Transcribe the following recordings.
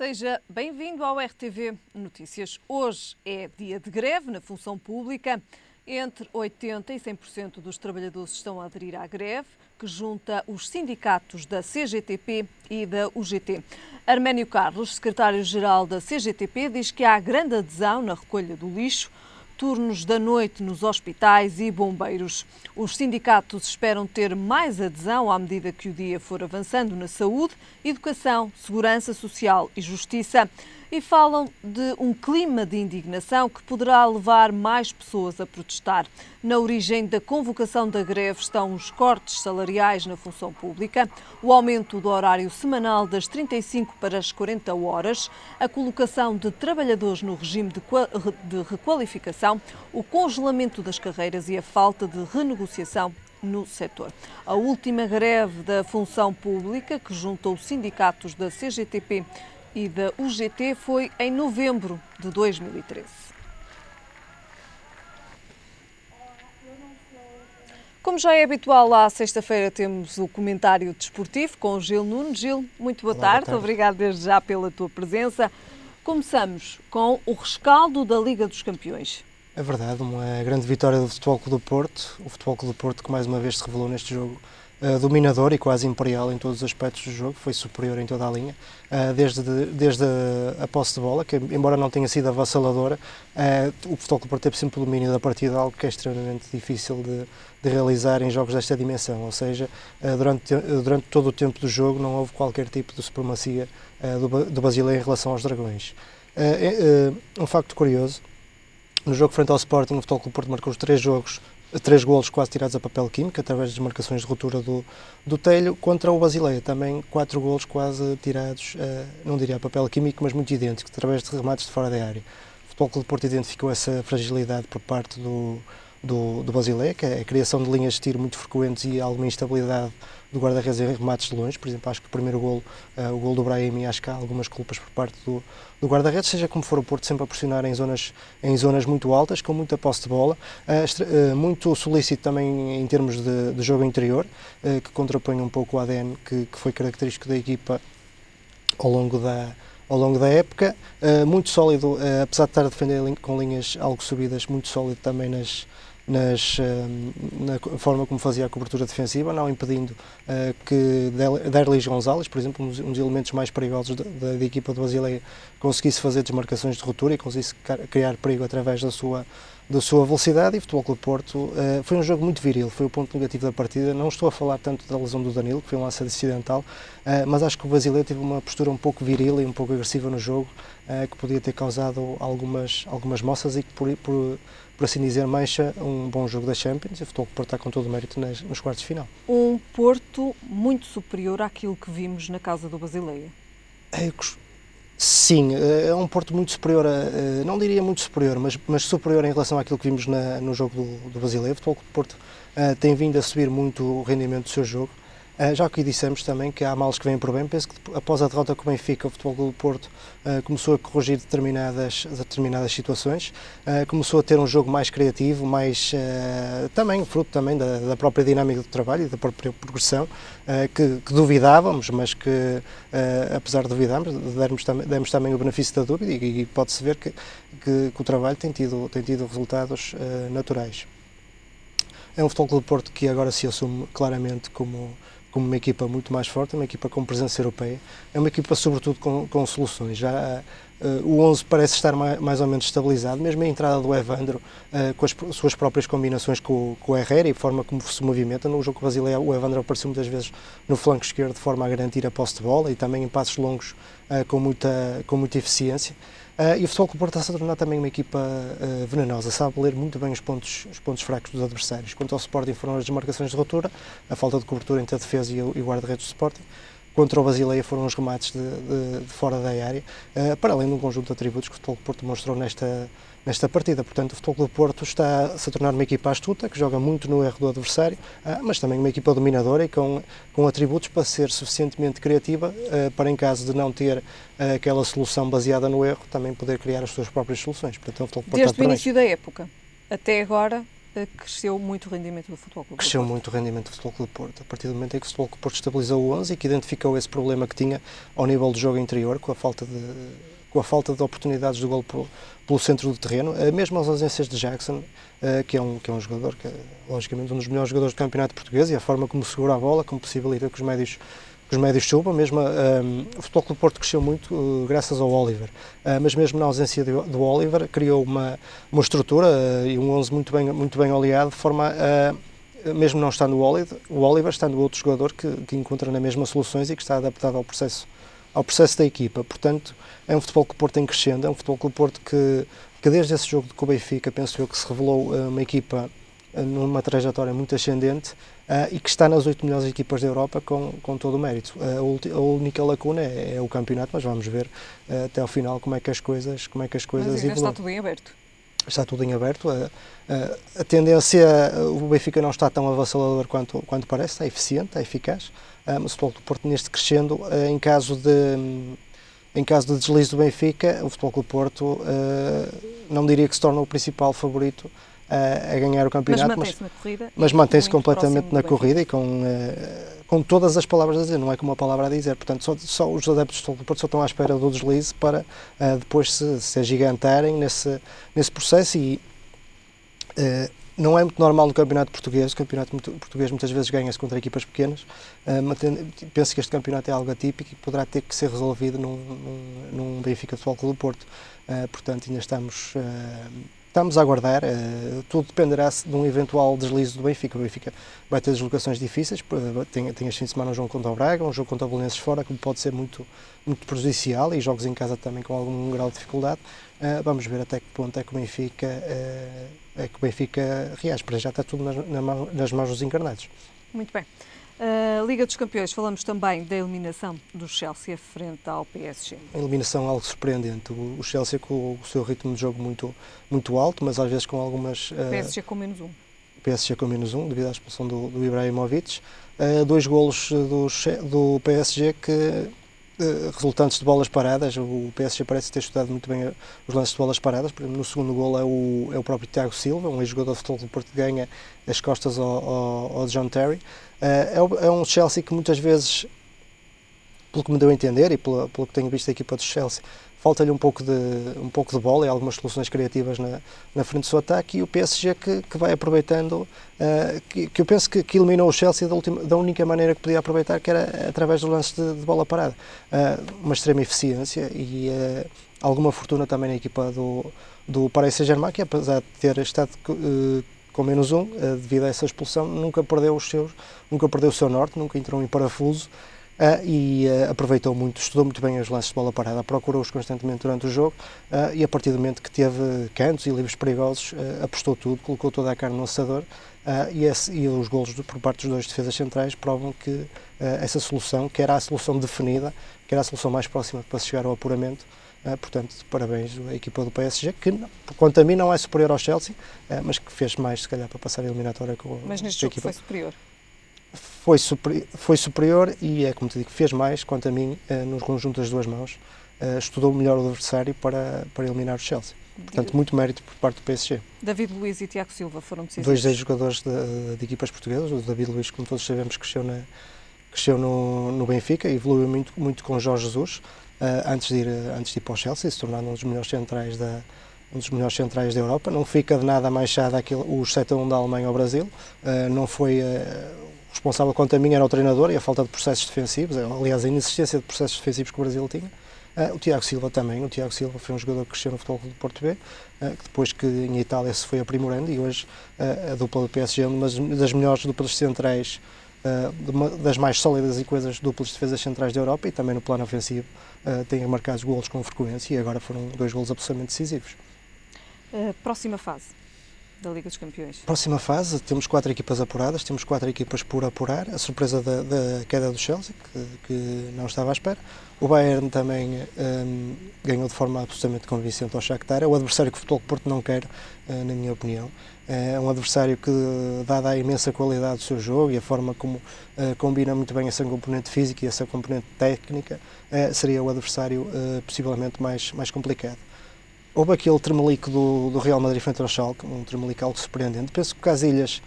Seja bem-vindo ao RTV Notícias. Hoje é dia de greve na função pública. Entre 80% e 100% dos trabalhadores estão a aderir à greve, que junta os sindicatos da CGTP e da UGT. Arménio Carlos, secretário-geral da CGTP, diz que há grande adesão na recolha do lixo, turnos da noite nos hospitais e bombeiros. Os sindicatos esperam ter mais adesão à medida que o dia for avançando na saúde, educação, segurança social e justiça. E falam de um clima de indignação que poderá levar mais pessoas a protestar. Na origem da convocação da greve estão os cortes salariais na função pública, o aumento do horário semanal das 35 para as 40 horas, a colocação de trabalhadores no regime de requalificação, o congelamento das carreiras e a falta de renegociação no setor. A última greve da função pública, que juntou os sindicatos da CGTP e da UGT, foi em novembro de 2013. Como já é habitual, à sexta-feira temos o comentário desportivo com o Gil Nunes. Gil, muito boa tarde. Obrigado desde já pela tua presença. Começamos com o rescaldo da Liga dos Campeões. É verdade, uma grande vitória do Futebol Clube do Porto. O Futebol Clube do Porto, que mais uma vez se revelou neste jogo dominador e quase imperial em todos os aspectos do jogo, foi superior em toda a linha, desde a posse de bola, que embora não tenha sido avassaladora, o Futebol Clube do Porto teve sempre o domínio da partida, algo que é extremamente difícil de realizar em jogos desta dimensão, ou seja, durante todo o tempo do jogo não houve qualquer tipo de supremacia do Basileia em relação aos Dragões. Um facto curioso: no jogo frente ao Sporting, o Futebol Clube do Porto marcou os três golos quase tirados a papel químico, através das marcações de ruptura do Telho, contra o Basileia, também 4 golos quase tirados, não diria a papel químico, mas muito idênticos, através de remates de fora da área. O Futebol Clube do Porto identificou essa fragilidade por parte do Basileia, que é a criação de linhas de tiro muito frequentes e alguma instabilidade do guarda-redes em remates de longe. Por exemplo, acho que o primeiro golo, o golo do Brahimi, acho que há algumas culpas por parte do guarda-redes. Seja como for, o Porto sempre a pressionar em zonas muito altas, com muita posse de bola, muito solícito também em termos de jogo interior, que contrapõe um pouco o ADN que foi característico da equipa ao longo da época, muito sólido, apesar de estar a defender com linhas algo subidas, muito sólido também na forma como fazia a cobertura defensiva, não impedindo que Derlis Gonzalez, por exemplo, um dos elementos mais perigosos da equipa do Basileia, conseguisse fazer desmarcações de ruptura e conseguisse criar perigo através da sua velocidade. E o Futebol Clube do Porto foi um jogo muito viril, foi o ponto negativo da partida. Não estou a falar tanto da lesão do Danilo, que foi um lance acidental, mas acho que o Basileia teve uma postura um pouco viril e um pouco agressiva no jogo, que podia ter causado algumas moças e que, por assim dizer, mancha um bom jogo da Champions. E o Futebol Clube do Porto está com todo o mérito nos quartos de final. Um Porto muito superior àquilo que vimos na casa do Basileia. Sim, é um Porto muito superior, não diria muito superior, mas superior em relação àquilo que vimos no jogo do Basileia. O Futebol Clube do Porto tem vindo a subir muito o rendimento do seu jogo. Já que dissemos também que há males que vêm por bem, penso que após a derrota com o Benfica, o Futebol Clube do Porto começou a corrigir determinadas situações, começou a ter um jogo mais criativo, mais também fruto também da própria dinâmica do trabalho e da própria progressão, que duvidávamos, mas que apesar de duvidarmos, demos também o benefício da dúvida e pode-se ver que o trabalho tem tido resultados naturais. É um Futebol Clube do Porto que agora se assume claramente como uma equipa muito mais forte, uma equipa com presença europeia, é uma equipa sobretudo com soluções. Já o 11 parece estar mais ou menos estabilizado, mesmo a entrada do Evandro, com as suas próprias combinações com o Herrera e a forma como se movimenta. No jogo Basileia, o Evandro apareceu muitas vezes no flanco esquerdo de forma a garantir a posse de bola e também em passos longos com muita eficiência. E o Futebol Clube do Porto está-se a tornar também uma equipa venenosa, sabe ler muito bem os pontos fracos dos adversários. Quanto ao Sporting foram as desmarcações de ruptura, a falta de cobertura entre a defesa e o guarda-redes do Sporting. Contra o Basileia foram os remates de fora da área, para além de um conjunto de atributos que o Futebol Clube do Porto mostrou nesta partida. Portanto, o Futebol Clube do Porto está-se a tornar uma equipa astuta, que joga muito no erro do adversário, mas também uma equipa dominadora e com atributos para ser suficientemente criativa, para em caso de não ter aquela solução baseada no erro, também poder criar as suas próprias soluções. Portanto, o Futebol Clube do Porto desde o início da época até agora, cresceu muito o rendimento do Futebol Clube do Porto. Cresceu muito o rendimento do Futebol Clube do Porto. A partir do momento em que o Futebol Clube do Porto estabilizou o 11 e que identificou esse problema que tinha ao nível do jogo interior, com a falta de oportunidades de golo pelo centro do terreno, mesmo as ausências de Jackson, que é um jogador que é, logicamente, um dos melhores jogadores do campeonato português, e a forma como segura a bola, como possibilita que os médios subam. Mesmo o Futebol Clube do Porto cresceu muito graças ao Oliver, mas mesmo na ausência do Oliver criou uma estrutura e um 11 muito bem oleado, de forma a, mesmo não estando o Oliver, estando outro jogador que encontra na mesma soluções e que está adaptado ao processo da equipa. Portanto, é um Futebol Clube do Porto em crescendo, é um Futebol Clube do Porto que desde esse jogo com o Benfica, penso eu, que se revelou uma equipa numa trajetória muito ascendente, e que está nas 8 melhores equipas da Europa com todo o mérito. A única lacuna é o campeonato, mas vamos ver até ao final como é que as coisas evoluem. Está tudo em aberto. Está tudo em aberto. A tendência, o Benfica não está tão avassalador quanto parece, está eficiente, está eficaz, mas o Futebol do Porto neste crescendo, em caso de deslize do Benfica, o Futebol Clube do Porto não diria que se torna o principal favorito a ganhar o campeonato, mas mantém-se completamente na corrida e com todas as palavras a dizer, não é com uma palavra a dizer. Portanto, só os adeptos do Futebol Clube do Porto só estão à espera do deslize para depois se agigantarem nesse processo. E não é muito normal no campeonato português. O campeonato português muitas vezes ganha-se contra equipas pequenas. Penso que este campeonato é algo atípico e que poderá ter que ser resolvido num Benfica Futebol Clube do Porto. Portanto, ainda estamos a aguardar. Tudo dependerá de um eventual deslize do Benfica. O Benfica vai ter deslocações difíceis. Tem este fim de semana um jogo contra o Braga, um jogo contra o Belenenses fora, que pode ser muito prejudicial, e jogos em casa também com algum grau de dificuldade. Vamos ver até que ponto é que o Benfica reage. Para já está tudo nas mãos dos encarnados. Muito bem. Liga dos Campeões, falamos também da eliminação do Chelsea frente ao PSG. A eliminação algo surpreendente. O Chelsea com o seu ritmo de jogo muito alto, mas às vezes com algumas... O PSG com -1. O PSG com -1, devido à expulsão do Ibrahimovic. 2 golos do PSG resultantes de bolas paradas. O PSG parece ter estudado muito bem os lances de bolas paradas. Por exemplo, no segundo golo é o próprio Thiago Silva, um ex-jogador de Futebol Clube do Porto, que ganha as costas ao John Terry. É um Chelsea que muitas vezes, pelo que me deu a entender e pelo que tenho visto da equipa do Chelsea, falta-lhe um pouco de bola e algumas soluções criativas na frente do seu ataque, e o PSG que vai aproveitando, que eu penso que eliminou o Chelsea da única maneira que podia aproveitar, que era através do lance de bola parada. Uma extrema eficiência e alguma fortuna também na equipa do Paris Saint-Germain, que apesar de ter estado com -1, devido a essa expulsão, nunca perdeu o seu norte, nunca entrou em parafuso. E aproveitou muito, estudou muito bem os lances de bola parada, procurou-os constantemente durante o jogo, e a partir do momento que teve cantos e livros perigosos, apostou tudo, colocou toda a carne no assador, e os golos por parte dos 2 defesas centrais provam que essa solução, que era a solução definida, que era a solução mais próxima para chegar ao apuramento. Portanto, parabéns à equipa do PSG, que quanto a mim não é superior ao Chelsea, mas que fez mais, se calhar, para passar a eliminatória com Mas neste jogo foi superior? Foi superior e, como te digo, fez mais, quanto a mim, no conjunto das duas mãos. Estudou melhor o adversário para eliminar o Chelsea. Portanto, muito mérito por parte do PSG. David Luiz e Tiago Silva foram decisivos. 2 ex-jogadores de equipas portuguesas. O David Luiz, como todos sabemos, cresceu no Benfica e evoluiu muito com Jorge Jesus, antes de ir para o Chelsea, se tornando um dos melhores centrais da Europa. Não fica de nada mais chá o 7-1 da Alemanha ao Brasil. Não foi... responsável, quanto a mim, era o treinador e a falta de processos defensivos, aliás, a inexistência de processos defensivos que o Brasil tinha. O Tiago Silva também. O Tiago Silva foi um jogador que cresceu no Futebol Clube do Porto B, que depois que em Itália se foi aprimorando, e hoje a dupla do PSG é uma das melhores duplas centrais, das mais sólidas e coesas duplas de defesas centrais da Europa, e também no plano ofensivo tem marcado golos com frequência, e agora foram 2 golos absolutamente decisivos. Próxima fase da Liga dos Campeões. Próxima fase, temos 4 equipas apuradas, temos 4 equipas por apurar. A surpresa da queda do Chelsea, que não estava à espera. O Bayern também ganhou de forma absolutamente convincente ao Shakhtar. É o adversário que o Futebol Clube do Porto não quer, na minha opinião. É um adversário que, dada a imensa qualidade do seu jogo e a forma como combina muito bem essa componente física e essa componente técnica, seria o adversário possivelmente mais complicado. houve aquele tremelico do Real Madrid frente ao Schalke, um tremelico algo surpreendente. Penso que o Casillas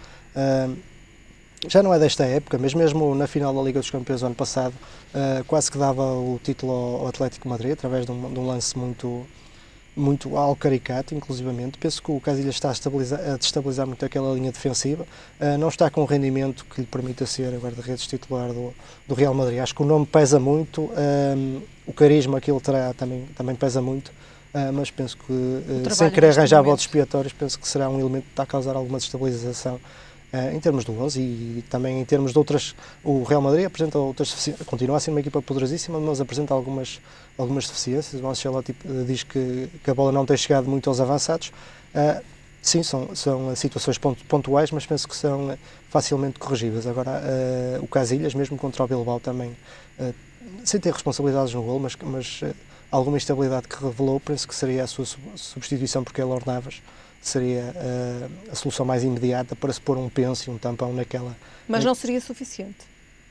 já não é desta época, mas mesmo na final da Liga dos Campeões do ano passado, quase que dava o título ao Atlético de Madrid, através de um lance muito algo caricato, inclusivamente. Penso que o Casillas está a destabilizar muito aquela linha defensiva, não está com o rendimento que lhe permita ser agora guarda-redes titular do Real Madrid. Acho que o nome pesa muito, o carisma que ele terá também pesa muito, mas penso que, sem querer arranjar botes expiatórios, penso que será um elemento que está a causar alguma destabilização em termos do 11 e também em termos de outras. O Real Madrid apresenta outras deficiências, continua a ser uma equipa poderosíssima, mas apresenta algumas deficiências. O Ancelotti diz que a bola não tem chegado muito aos avançados. Sim, são situações pontuais, mas penso que são facilmente corrigíveis. Agora, o Casillas, mesmo contra o Bilbao, também, sem ter responsabilidades no golo, mas alguma instabilidade que revelou, penso que seria a sua substituição por Keylor Navas. Seria a solução mais imediata para se pôr um penso e um tampão naquela... Mas não seria suficiente?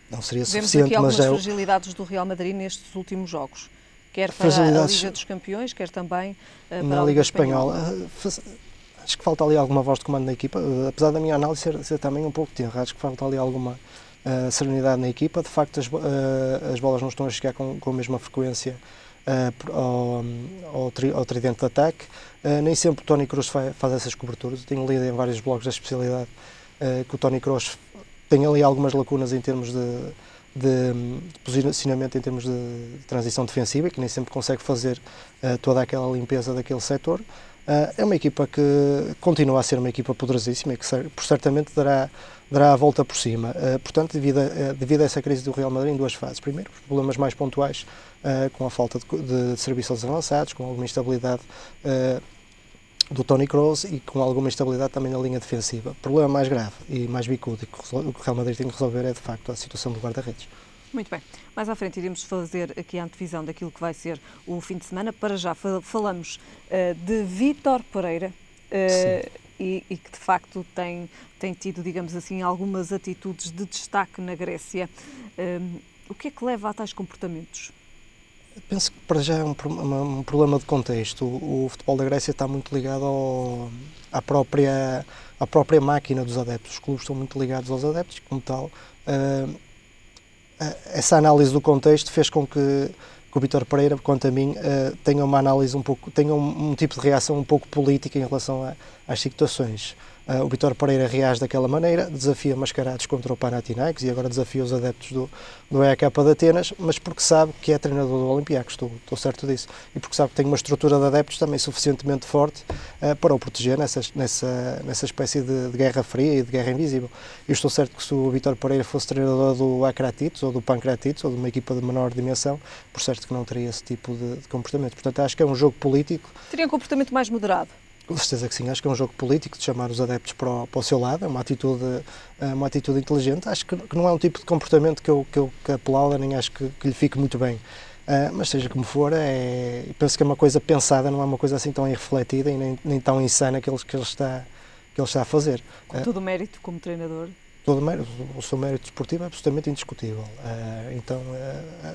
Não seria suficiente, Vemos aqui algumas fragilidades do Real Madrid nestes últimos jogos, quer para a Liga dos Campeões, quer também para na Liga Espanhola. Acho que falta ali alguma voz de comando na equipa, apesar da minha análise ser também um pouco tenra. Acho que falta ali alguma serenidade na equipa. De facto, as bolas não estão a chegar com a mesma frequência ao tridente de ataque. Nem sempre o Toni Kroos faz essas coberturas. Eu tenho lido em vários blogs da especialidade que o Toni Kroos tem ali algumas lacunas em termos de posicionamento, em termos de transição defensiva, que nem sempre consegue fazer toda aquela limpeza daquele setor. É uma equipa que continua a ser uma equipa poderosíssima e que certamente dará a volta por cima. Portanto, devido a essa crise do Real Madrid, em duas fases. Primeiro, os problemas mais pontuais, com a falta de serviços avançados, com alguma instabilidade do Toni Kroos e com alguma instabilidade também na linha defensiva. O problema mais grave e mais bicudo e que o Real Madrid tem que resolver é, de facto, a situação do guarda-redes. Muito bem. Mais à frente iremos fazer aqui a antevisão daquilo que vai ser o fim de semana. Para já falamos de Vítor Pereira e que de facto tem tido, digamos assim, algumas atitudes de destaque na Grécia. O que é que leva a tais comportamentos? Penso que para já é um problema de contexto. O futebol da Grécia está muito ligado à própria máquina dos adeptos. Os clubes estão muito ligados aos adeptos, como tal. Essa análise do contexto fez com que o Vítor Pereira, quanto a mim, tenha uma análise tenha um tipo de reação um pouco política em relação às situações. O Vítor Pereira reage daquela maneira, desafia Mascarados contra o Panathinaikos e agora desafia os adeptos do EAK de Atenas, mas porque sabe que é treinador do Olympiacos, estou certo disso, e porque sabe que tem uma estrutura de adeptos também suficientemente forte para o proteger nessa espécie de guerra fria e de guerra invisível. Eu estou certo que se o Vítor Pereira fosse treinador do Akratitos ou do Pancratitos ou de uma equipa de menor dimensão, por certo que não teria esse tipo de comportamento. Portanto, acho que é um jogo político. Teria um comportamento mais moderado? Com certeza que sim, acho que é um jogo político de chamar os adeptos para o seu lado, é uma atitude inteligente. Acho que não é um tipo de comportamento que eu aplauda, nem acho que lhe fique muito bem. Mas seja como for, penso que é uma coisa pensada, não é uma coisa assim tão irrefletida e nem tão insana que ele está a fazer. Com todo o mérito como treinador? Todo o mérito, o seu mérito desportivo é absolutamente indiscutível. Então,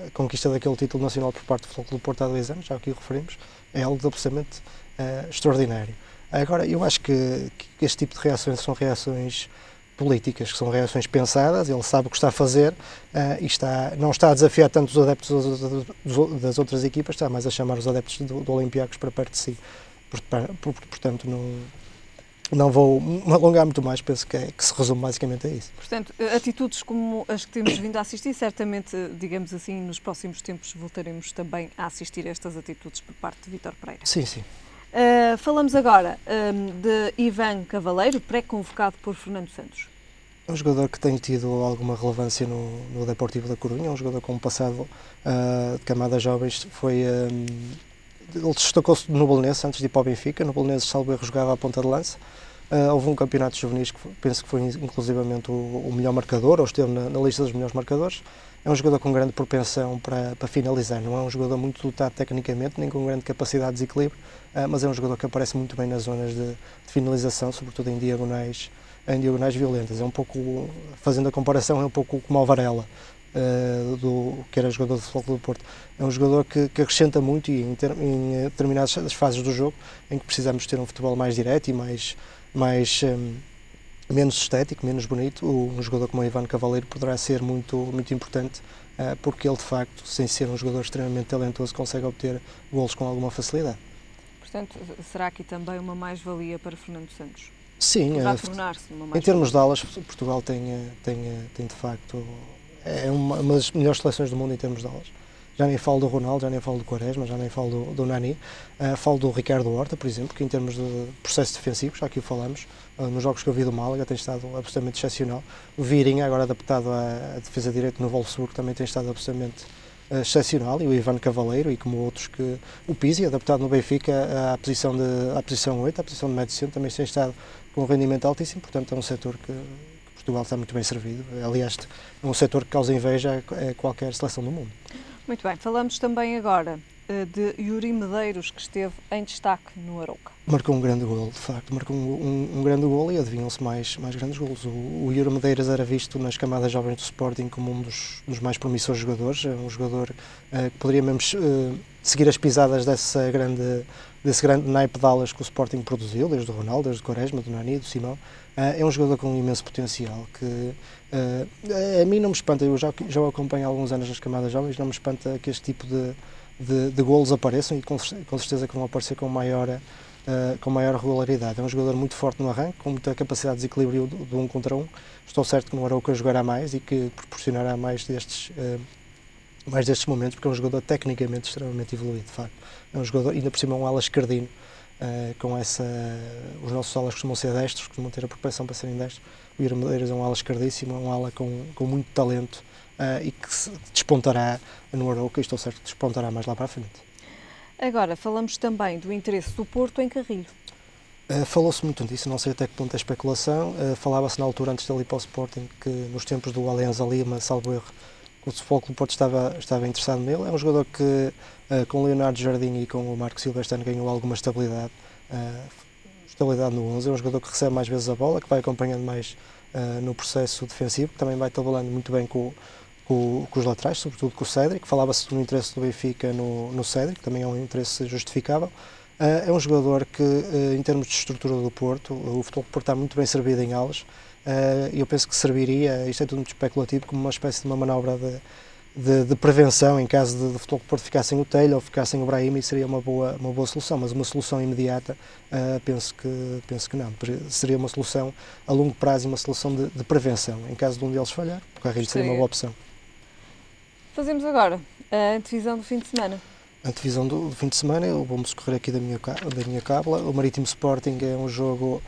a conquista daquele título nacional por parte do Futebol Clube do Porto há 2 anos, já aqui o referimos, é algo de absolutamente extraordinário. Agora, eu acho que este tipo de reações são reações políticas, que são reações pensadas, ele sabe o que está a fazer e não está a desafiar tanto os adeptos das outras equipas, está mais a chamar os adeptos do Olympiacos para perto de si. Portanto, não vou me alongar muito mais, penso que se resume basicamente a isso. Portanto, atitudes como as que temos vindo a assistir, certamente, digamos assim, nos próximos tempos voltaremos também a assistir a estas atitudes por parte de Vítor Pereira. Sim, sim. Falamos agora de Ivan Cavaleiro, pré-convocado por Fernando Santos. É um jogador que tem tido alguma relevância no Deportivo da Coruña, é um jogador com um passado de camadas jovens. Ele destacou-se no Belenenses antes de ir para o Benfica. No Belenenses, salvo erro, jogava à ponta de lança. Houve um campeonato de juvenis que penso que foi inclusivamente o melhor marcador, ou esteve na lista dos melhores marcadores. É um jogador com grande propensão para finalizar, não é um jogador muito dotado tecnicamente, nem com grande capacidade de desequilíbrio, mas é um jogador que aparece muito bem nas zonas de finalização, sobretudo em diagonais violentas. É um pouco, fazendo a comparação, é um pouco como o Varela. que era jogador do Futebol Clube do Porto. É um jogador que acrescenta muito e em determinadas fases do jogo em que precisamos ter um futebol mais direto e menos estético, menos bonito, um jogador como o Ivan Cavaleiro poderá ser muito importante, porque ele de facto, sem ser um jogador extremamente talentoso, consegue obter golos com alguma facilidade. Portanto, será aqui também uma mais-valia para Fernando Santos? Sim, vai tornar-se uma mais-valia. Em termos de alas, Portugal tem de facto, é uma das melhores seleções do mundo em termos de alas. Já nem falo do Ronaldo, já nem falo do Quaresma, já nem falo do Nani, falo do Ricardo Horta, por exemplo, que em termos de processo defensivo, já aqui o falamos, nos jogos que eu vi do Málaga tem estado absolutamente excepcional. O Vieirinha, agora adaptado à defesa direita no Wolfsburg, também tem estado absolutamente excepcional, e o Ivan Cavaleiro, e como outros, que o Pizzi, adaptado no Benfica à posição 8, à posição de médio centro, também tem estado com um rendimento altíssimo, portanto é um setor que Portugal está muito bem servido. Aliás, é um setor que causa inveja a qualquer seleção do mundo. Muito bem, falamos também agora de Yuri Medeiros, que esteve em destaque no Arouca. Marcou um grande golo, de facto, marcou um grande golo e adivinham-se mais grandes golos. O Yuri Medeiros era visto nas camadas jovens do Sporting como um dos mais promissores jogadores, um jogador que poderia mesmo seguir as pisadas desse grande naipe de alas que o Sporting produziu, desde o Ronaldo, desde o Quaresma, do Nani, do Simão. É um jogador com um imenso potencial que a mim não me espanta, eu já o acompanho há alguns anos nas camadas jovens, não me espanta que este tipo de golos apareçam, e com certeza que vão aparecer com maior regularidade. É um jogador muito forte no arranque, com muita capacidade de desequilíbrio de 1 contra 1. Estou certo que no Arouca jogará mais e que proporcionará mais destes momentos, porque é um jogador tecnicamente extremamente evoluído, de facto. É um jogador, ainda por cima, um ala esquerdino, os nossos alas costumam ser destros, costumam ter a propensão para serem destros. O Yuri Medeiros é um ala esquerdíssimo, é um ala com muito talento, e que se despontará no Arouca, e estou certo que despontará mais lá para a frente. Agora, falamos também do interesse do Porto em Carrilho. Falou-se muito disso, não sei até que ponto é especulação. Falava-se na altura, antes de ele ir para o Sporting, que nos tempos do Alianza Lima, salvo erro, o Futebol Clube do Porto estava interessado nele. É um jogador que, com o Leonardo Jardim e com o Marco Silva, este ano ganhou alguma estabilidade no 11. É um jogador que recebe mais vezes a bola, que vai acompanhando mais no processo defensivo, que também vai trabalhando muito bem com os laterais, sobretudo com o Cédric. Falava-se do interesse do Benfica no Cédric, também é um interesse justificável. É um jogador que, em termos de estrutura do Porto, o Futebol do Porto está muito bem servido em alas, e eu penso que serviria, isto é tudo muito especulativo, como uma espécie de uma manobra de prevenção em caso de o Futebol do Porto ficar sem o Telho ou ficar sem o Brahim, e seria uma boa solução, mas uma solução imediata, penso que não. Seria uma solução a longo prazo e uma solução de prevenção. Em caso de um deles falhar, o Carrilho seria uma boa opção. Fazemos agora a antevisão do fim de semana. A antevisão do fim de semana, eu vou-me socorrer aqui da minha cábula. O Marítimo Sporting é um jogo...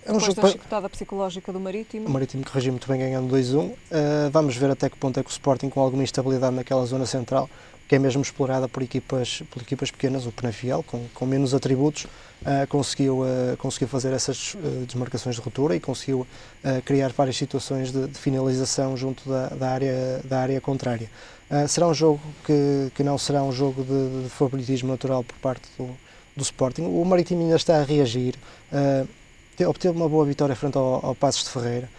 Depois da chicotada psicológica do Marítimo. O Marítimo que reagiu muito bem, ganhando 2-1. Vamos ver até que ponto é que o Sporting, com alguma instabilidade naquela zona central, que é mesmo explorada por equipas pequenas, o Penafiel, com menos atributos, conseguiu fazer essas desmarcações de ruptura e conseguiu criar várias situações de finalização junto da área contrária. Será um jogo que não será um jogo de favoritismo natural por parte do Sporting. O Marítimo ainda está a reagir, obteve uma boa vitória frente ao Paços de Ferreira.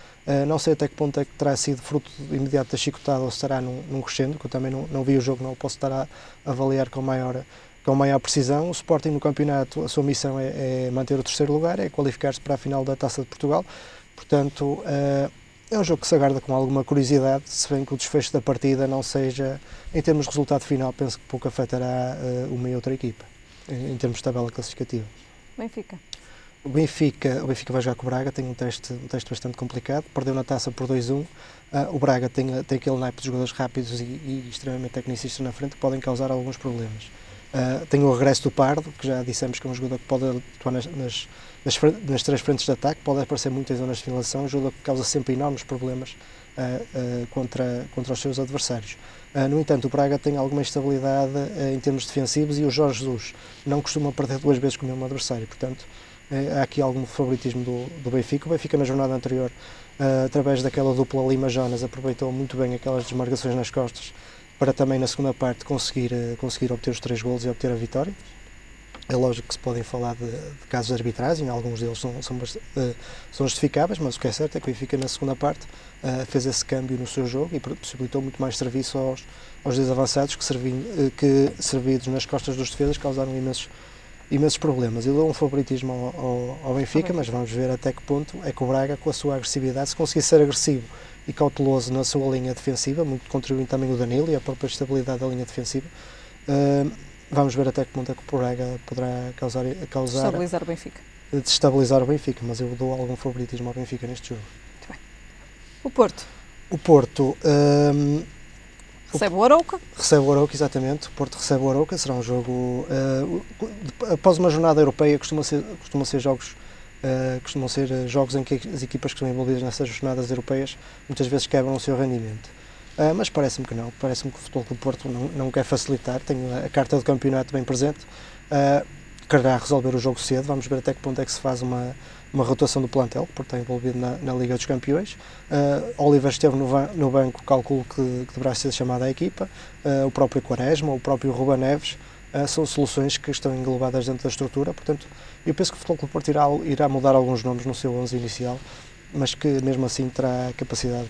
Não sei até que ponto é que terá sido fruto imediato da chicotada ou se estará num crescendo, que eu também não vi o jogo, não o posso estar a avaliar com maior precisão. O Sporting no campeonato, a sua missão é manter o terceiro lugar, é qualificar-se para a final da Taça de Portugal. Portanto, é um jogo que se aguarda com alguma curiosidade, se bem que o desfecho da partida não seja, em termos de resultado final, penso que pouco afetará uma e outra equipa, em termos de tabela classificativa. Benfica. O Benfica vai jogar com o Braga, tem um teste bastante complicado, perdeu na taça por 2-1. O Braga tem aquele naipe de jogadores rápidos e extremamente tecnicistas na frente que podem causar alguns problemas. Tem o regresso do Pardo, que já dissemos que é um jogador que pode atuar nas três frentes de ataque, pode aparecer muito em zonas de finalização, um jogador que causa sempre enormes problemas contra os seus adversários. No entanto, o Braga tem alguma instabilidade em termos defensivos e o Jorge Jesus não costuma perder duas vezes com o mesmo adversário, portanto há aqui algum favoritismo do Benfica. O Benfica na jornada anterior, através daquela dupla Lima-Jonas, aproveitou muito bem aquelas desmarcações nas costas para também na segunda parte conseguir obter os 3 golos e obter a vitória. É lógico que se podem falar de casos de arbitragem, alguns deles são justificáveis, mas o que é certo é que o Benfica, na segunda parte, fez esse câmbio no seu jogo e possibilitou muito mais serviço aos desavançados que, servidos nas costas dos defesas, causaram imensos problemas. Eu dou um favoritismo ao Benfica, mas vamos ver até que ponto é que o Braga, com a sua agressividade, se conseguir ser agressivo e cauteloso na sua linha defensiva, muito contribuindo também o Danilo e a própria estabilidade da linha defensiva, vamos ver até que ponto é que o Braga poderá Estabilizar o Benfica. Destabilizar o Benfica, mas eu dou algum favoritismo ao Benfica neste jogo. Muito bem. O Porto? O Porto recebe o Arouca. Recebe o Arouca, exatamente. O Porto recebe o Arouca. Será um jogo após uma jornada europeia, costumam ser jogos em que as equipas que estão envolvidas nessas jornadas europeias muitas vezes quebram o seu rendimento. Mas parece-me que não. Parece-me que o Futebol Clube do Porto não quer facilitar. Tem a carta do campeonato bem presente. Quererá resolver o jogo cedo. Vamos ver até que ponto é que se faz uma rotação do plantel, porque está envolvido na Liga dos Campeões. Oliver esteve no banco, calculo que deverá ser chamado à equipa. O próprio Quaresma, o próprio Ruben Neves, são soluções que estão englobadas dentro da estrutura. Portanto, eu penso que o Futebol Clube do Porto irá mudar alguns nomes no seu 11 inicial, mas que mesmo assim terá capacidade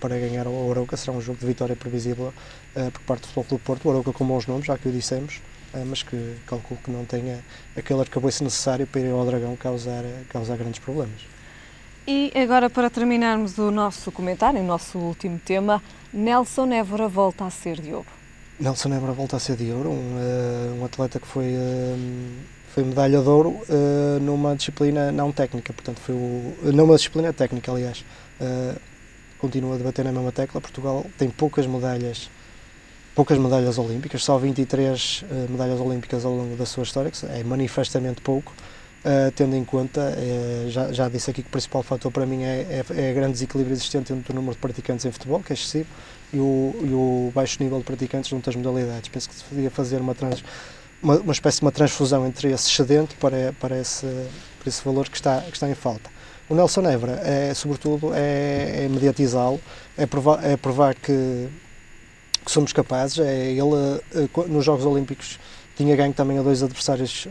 para ganhar o Arouca. Será um jogo de vitória previsível por parte do Futebol Clube do Porto. O Arouca com bons nomes, já que o dissemos, mas que calculo que não tenha aquele arcabouço necessário para ir ao Dragão causar grandes problemas. E agora, para terminarmos o nosso comentário, o nosso último tema, Nelson Évora volta a ser de ouro. Nelson Évora volta a ser de ouro, um atleta que foi medalha de ouro numa disciplina não técnica, portanto numa disciplina técnica, aliás. Continua a debater na mesma tecla. Portugal tem poucas medalhas olímpicas, só 23 medalhas olímpicas ao longo da sua história, que é manifestamente pouco, tendo em conta, já disse aqui que o principal fator para mim é a grande desequilíbrio existente entre o número de praticantes em futebol, que é excessivo, e o baixo nível de praticantes noutras modalidades. Penso que se devia fazer uma espécie de uma transfusão entre esse excedente para esse valor que está em falta. O Nelson Évora, sobretudo, é mediatizá-lo, é provar que somos capazes. Ele, nos Jogos Olímpicos, tinha ganho também a dois adversários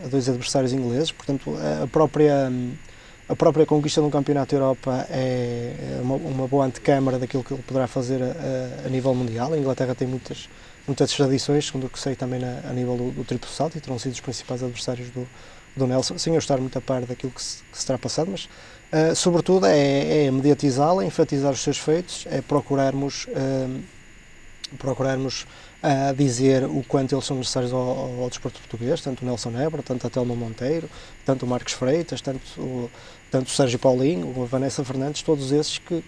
ingleses, portanto, a própria conquista de um campeonato da Europa é uma boa antecâmara daquilo que ele poderá fazer a nível mundial. A Inglaterra tem muitas tradições, segundo o que sei, também a nível do triplo salto, e terão sido os principais adversários do Nelson, sem eu estar muito a par daquilo que se terá passado, mas sobretudo é mediatizá-lo, é enfatizar os seus feitos, é procurarmos dizer o quanto eles são necessários ao desporto português, tanto o Nelson Évora, tanto a Telma Monteiro, tanto o Marcos Freitas, tanto o Sérgio Paulinho, a Vanessa Fernandes, todos esses que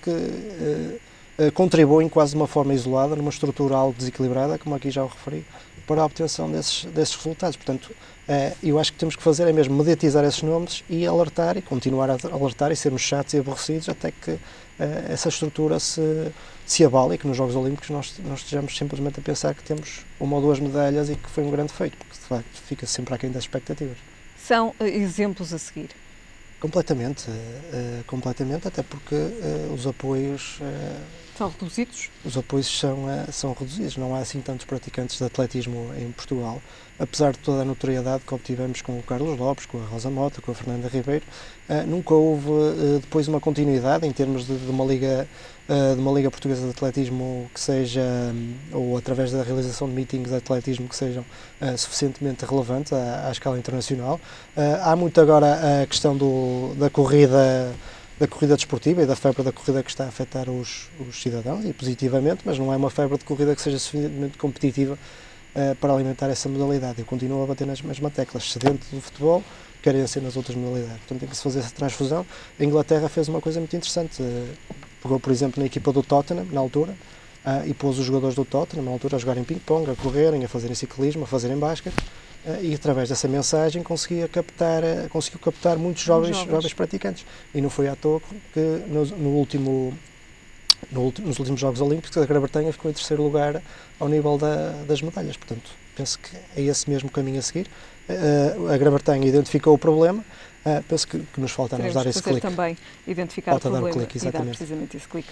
contribuem quase de uma forma isolada, numa estrutura algo desequilibrada, como aqui já o referi, para a obtenção desses resultados. Portanto, eu acho que temos que fazer é mesmo mediatizar esses nomes e alertar, e continuar a alertar e sermos chatos e aborrecidos até que essa estrutura se abale, e que nos Jogos Olímpicos nós estejamos simplesmente a pensar que temos uma ou duas medalhas e que foi um grande feito, porque de facto fica sempre aquém das expectativas. São exemplos a seguir? Completamente, até porque os apoios... São reduzidos? Os apoios são reduzidos, não há assim tantos praticantes de atletismo em Portugal, apesar de toda a notoriedade que obtivemos com o Carlos Lopes, com a Rosa Mota, com a Fernanda Ribeiro. Nunca houve depois uma continuidade em termos de uma liga portuguesa de atletismo que seja, ou através da realização de meetings de atletismo que sejam suficientemente relevantes à escala internacional. Há muito agora a questão da corrida desportiva e da febre da corrida que está a afetar os cidadãos, e positivamente, mas não é uma febre de corrida que seja suficientemente competitiva para alimentar essa modalidade. Eu continuo a bater nas mesmas teclas, excedente do futebol, carência nas outras modalidades. Portanto, tem que se fazer essa transfusão. A Inglaterra fez uma coisa muito interessante. Pegou, por exemplo, na equipa do Tottenham, na altura, e pôs os jogadores do Tottenham, na altura, a jogarem ping-pong, a correrem, a fazerem ciclismo, a fazerem basquete, e através dessa mensagem conseguiu captar muitos jovens praticantes. E não foi à toa que nos últimos Jogos Olímpicos a Grã-Bretanha ficou em terceiro lugar ao nível das medalhas. Portanto, penso que é esse mesmo caminho a seguir. A Grã-Bretanha identificou o problema, penso que nos falta nos dar esse clique. Também identificar o problema dar o clique, exatamente. E dar precisamente esse clique.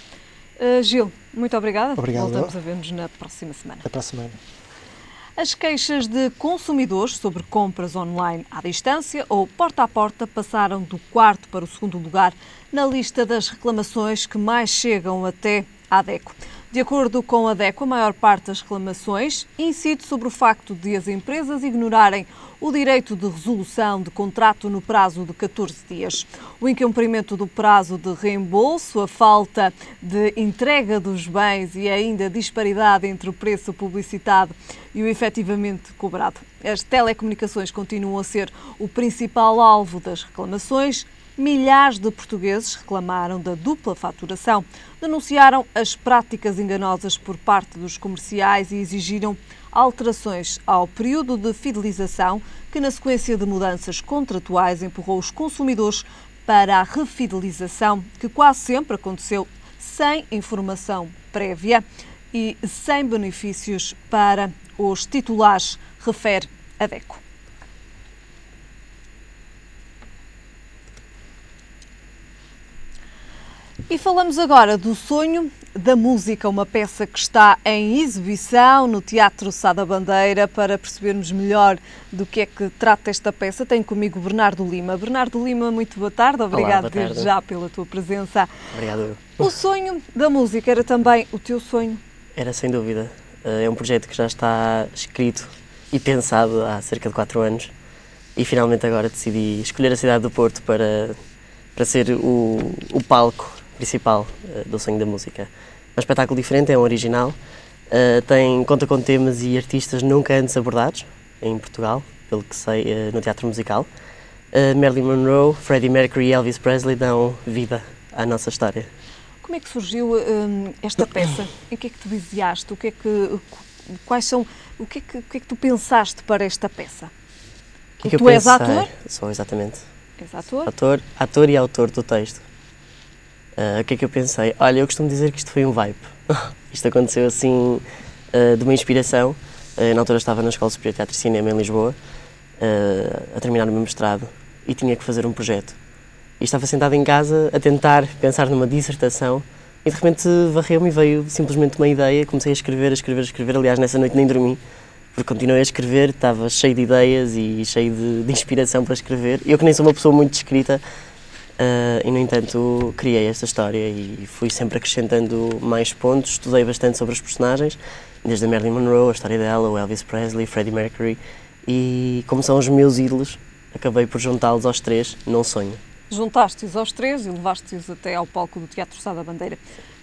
Gil, muito obrigada. Obrigado. Voltamos a ver-nos na próxima semana. Até para a semana. As queixas de consumidores sobre compras online à distância ou porta a porta passaram do quarto para o segundo lugar na lista das reclamações que mais chegam até à DECO. De acordo com a DECO, a maior parte das reclamações incide sobre o facto de as empresas ignorarem o direito de resolução de contrato no prazo de 14 dias. O incumprimento do prazo de reembolso, a falta de entrega dos bens e ainda a disparidade entre o preço publicitado e o efetivamente cobrado. As telecomunicações continuam a ser o principal alvo das reclamações. Milhares de portugueses reclamaram da dupla faturação, denunciaram as práticas enganosas por parte dos comerciais e exigiram alterações ao período de fidelização, que na sequência de mudanças contratuais empurrou os consumidores para a refidelização, que quase sempre aconteceu sem informação prévia e sem benefícios para os titulares, refere a DECO. E falamos agora do Sonho da Música, uma peça que está em exibição no Teatro Sá da Bandeira. Para percebermos melhor do que é que trata esta peça, tenho comigo Bernardo Lima. Bernardo Lima, muito boa tarde. Obrigado desde já pela tua presença. Obrigado. O Sonho da Música era também o teu sonho? Era, sem dúvida. É um projeto que já está escrito e pensado há cerca de 4 anos e finalmente agora decidi escolher a cidade do Porto para ser o palco principal do Sonho da Música. É um espetáculo diferente, é um original, conta com temas e artistas nunca antes abordados em Portugal, pelo que sei, no teatro musical. Marilyn Monroe, Freddie Mercury e Elvis Presley dão vida à nossa história. Como é que surgiu esta peça? Em que é que te baseaste? O que é que tu pensaste para esta peça? Tu és ator? Sou, exatamente. És ator? Ator e autor do texto. O que é que eu pensei? Olha, eu costumo dizer que isto foi um vibe. Isto aconteceu assim, de uma inspiração. Na altura estava na Escola Superior de Teatro e Cinema em Lisboa, a terminar o meu mestrado, e tinha que fazer um projeto. E estava sentado em casa a tentar pensar numa dissertação e de repente varreu-me e veio simplesmente uma ideia. Comecei a escrever. Aliás, nessa noite nem dormi, porque continuei a escrever, estava cheio de ideias e cheio de inspiração para escrever. Eu que nem sou uma pessoa muito escrita, e no entanto criei esta história e fui sempre acrescentando mais pontos. Estudei bastante sobre os personagens, desde a Marilyn Monroe, a história dela, o Elvis Presley, Freddie Mercury, e como são os meus ídolos, acabei por juntá-los aos 3 num sonho. Juntaste-os aos 3 e levaste-os até ao palco do Teatro Sá da Bandeira.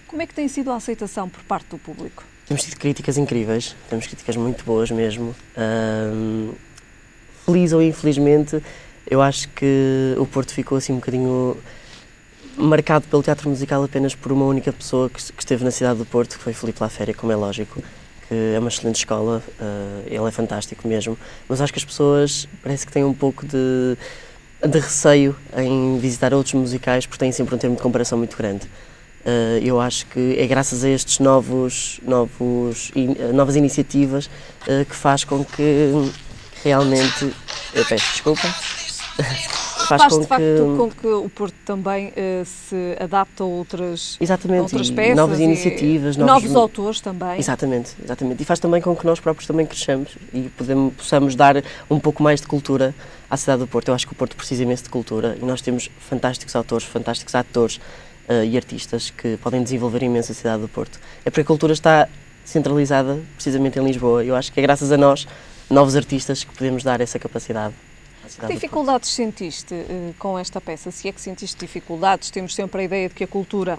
Como é que tem sido a aceitação por parte do público? Temos tido críticas incríveis, temos críticas muito boas mesmo. Feliz ou infelizmente, eu acho que o Porto ficou assim um bocadinho marcado pelo teatro musical apenas por uma única pessoa que esteve na cidade do Porto, que foi Filipe Laféria, como é lógico, que é uma excelente escola, ele é fantástico mesmo, mas acho que as pessoas parece que têm um pouco de receio em visitar outros musicais porque têm sempre um termo de comparação muito grande. Eu acho que é graças a estes novas iniciativas que faz com que realmente... Eu peço desculpa. Faz de facto com que o Porto também se adapte a outras peças, novas iniciativas, novos autores também. Exatamente. E faz também com que nós próprios também cresçamos e possamos dar um pouco mais de cultura à cidade do Porto. Eu acho que o Porto precisa imenso de cultura e nós temos fantásticos autores, fantásticos atores e artistas que podem desenvolver imenso a cidade do Porto. É porque a cultura está centralizada precisamente em Lisboa. Eu acho que é graças a nós, novos artistas, que podemos dar essa capacidade. Que dificuldades sentiste com esta peça? Se é que sentiste dificuldades, temos sempre a ideia de que a cultura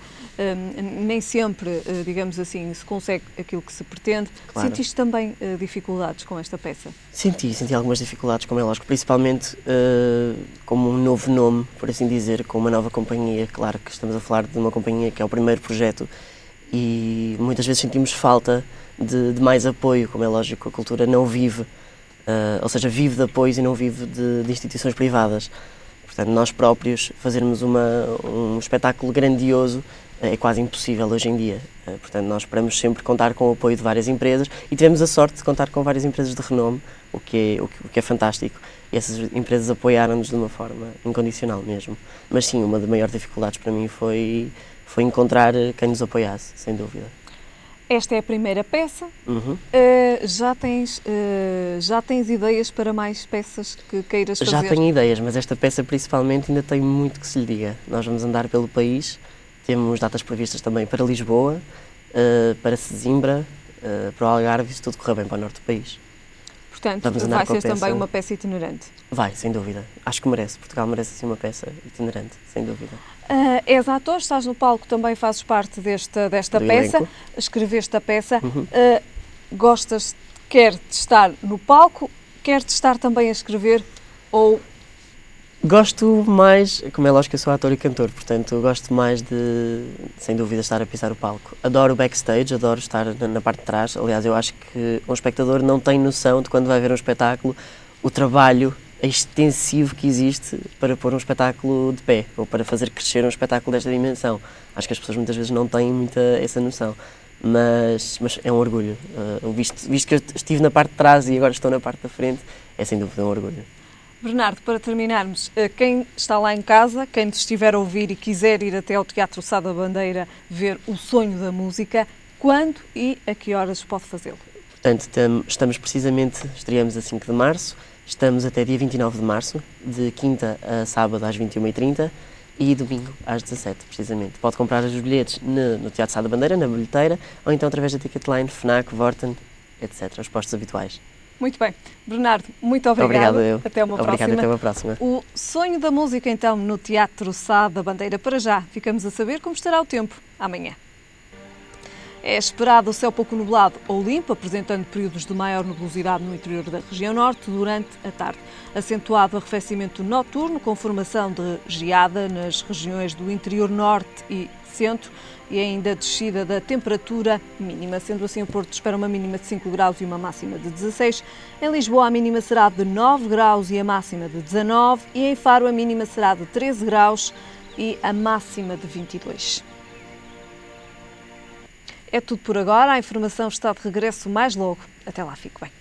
nem sempre, digamos assim, se consegue aquilo que se pretende. Claro. Sentiste também dificuldades com esta peça? Senti algumas dificuldades, como é lógico, principalmente como um novo nome, por assim dizer, com uma nova companhia. Claro que estamos a falar de uma companhia que é o primeiro projeto e muitas vezes sentimos falta de mais apoio, como é lógico, a cultura não vive. Ou seja, vive de apoios e não vive de instituições privadas. Portanto, nós próprios fazermos um espetáculo grandioso é quase impossível hoje em dia. Portanto, nós esperamos sempre contar com o apoio de várias empresas e tivemos a sorte de contar com várias empresas de renome, o que é fantástico. E essas empresas apoiaram-nos de uma forma incondicional mesmo. Mas sim, uma das maiores dificuldades para mim foi encontrar quem nos apoiasse, sem dúvida. Esta é a primeira peça. Já tens ideias para mais peças que queiras fazer? Já tenho ideias, mas esta peça principalmente ainda tem muito que se lhe diga. Nós vamos andar pelo país, temos datas previstas também para Lisboa, para Sesimbra, para o Algarve, se tudo correr bem para o norte do país. Portanto, vai ser também uma peça itinerante? Vai, sem dúvida. Acho que merece. Portugal merece assim uma peça itinerante, sem dúvida. És ator, estás no palco, também fazes parte desta peça, elenco. Escreveste a peça. Gostas, quer de estar no palco, quer de estar também a escrever, ou... Gosto mais, como é lógico, eu sou ator e cantor, portanto gosto mais de, sem dúvida, estar a pisar o palco. Adoro o backstage, adoro estar na parte de trás. Aliás, eu acho que um espectador não tem noção de quando vai ver um espetáculo, o trabalho extensivo que existe para pôr um espetáculo de pé, ou para fazer crescer um espetáculo desta dimensão. Acho que as pessoas muitas vezes não têm muita essa noção, mas é um orgulho. Visto que eu estive na parte de trás e agora estou na parte da frente, é sem dúvida um orgulho. Bernardo, para terminarmos, quem está lá em casa, quem te estiver a ouvir e quiser ir até ao Teatro Sá da Bandeira ver O Sonho da Música, quando e a que horas pode fazê-lo? Portanto, estreamos a 5 de março, estamos até dia 29 de março, de quinta a sábado às 21h30 e domingo às 17h, precisamente. Pode comprar os bilhetes no Teatro Sá da Bandeira, na bilheteira, ou então através da Ticketline, Fnac, Vorten, etc., os postos habituais. Muito bem. Bernardo, muito obrigado. Obrigado eu. Até uma próxima. Obrigado, até uma próxima. O Sonho da Música, então, no Teatro Sá da Bandeira. Para já, ficamos a saber como estará o tempo amanhã. É esperado o céu pouco nublado ou limpo, apresentando períodos de maior nebulosidade no interior da região norte durante a tarde. Acentuado arrefecimento noturno, com formação de geada nas regiões do interior norte e centro, e ainda descida da temperatura mínima. Sendo assim, o Porto espera uma mínima de 5 graus e uma máxima de 16. Em Lisboa, a mínima será de 9 graus e a máxima de 19. E em Faro, a mínima será de 13 graus e a máxima de 22. É tudo por agora. A informação está de regresso mais logo. Até lá, fique bem.